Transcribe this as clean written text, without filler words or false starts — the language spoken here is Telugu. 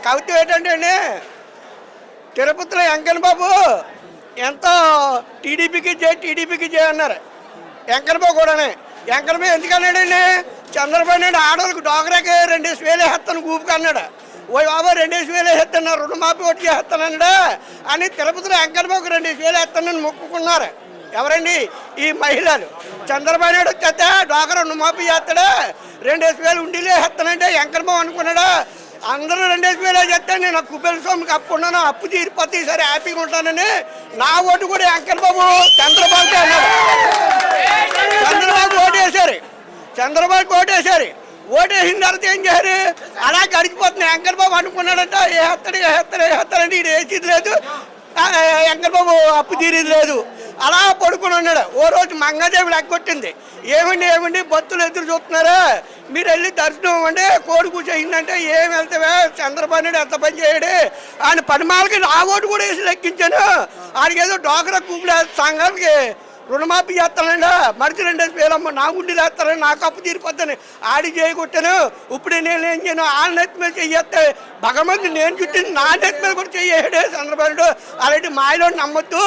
కవిత ఏంటంటే అండి, తిరుపతిలో వెంకన్న బాబు ఎంతో టీడీపీకి జై అన్నారు. వెంకన్న బాబు కూడానే వెంకన్న బాబు ఎందుకన్నాడండి, చంద్రబాబు నాయుడు ఆడవాళ్ళకి డోగరాకి 2000 వేస్తాను ఊపుకు అన్నాడు. ఓ బాబా 2000 వేస్తాను, రుణమాఫీ ఒకటి చేస్తానన్నాడు అని తిరుపతిలో వెంకన్న బాబుకి 2000 వేస్తానని మొక్కుకున్నారు. ఎవరండి? ఈ మహిళలు. చంద్రబాబు నాయుడు వచ్చేస్తే డోగరా రుణమాఫీ చేస్తాడు, 2000 ఉండీలే వేస్తానంటే వెంకన్న బాబు అనుకున్నాడు. అందరూ 2000 చేస్తే నేను కుబేర స్వామికి అప్పు ఉన్నాను, అప్పు తీరిపోతే ఈసారి హ్యాపీగా ఉంటానని నా ఓటు కూడా వెంకన్న బాబు చంద్రబాబుకి అన్నాడు. చంద్రబాబుకి ఓటేశారు. ఓటేసిన తర్వాత ఏం చేశారు? అలా గడిచిపోతుంది. వెంకన్న బాబు అనుకున్నాడంట వేస్తాడంటే ఇది వేసేది లేదు, వెంకన్న బాబు అప్పు తీరేది లేదు. అలా పడుకుని ఉన్నాడు. ఓ రోజు మంగాదేవి లెక్కొట్టింది. ఏమండి భక్తులు ఎదురు చూస్తున్నారా, మీరు వెళ్ళి దర్శనం ఇవ్వండి, కోడి కూర్చోయిందంటే ఏం వెళ్తావే, చంద్రబాబు నాయుడు ఎంత పని చేయడు ఆయన పనిమాలకి నా ఓటు కూడా వేసి లెక్కించాను. ఆయనకి ఏదో డోకరా కూపులు సంఘాలకి రుణమాఫీ చేస్తానండి, మరిచి 2000 నా గుండెలు వేస్తానని, నాకు అప్పు తీరిపోతాను ఆడి చేయకొట్టాను. ఇప్పుడు నేను ఏం చేయను, వాళ్ళ నెత్తి మీద చెయ్యేస్తే భగవంతుడు నేను చుట్టింది నా నెత్తి మీద కూడా చెయ్యాడు చంద్రబాబు నాయుడు. అలాంటి మాయలో నమ్మొద్దు.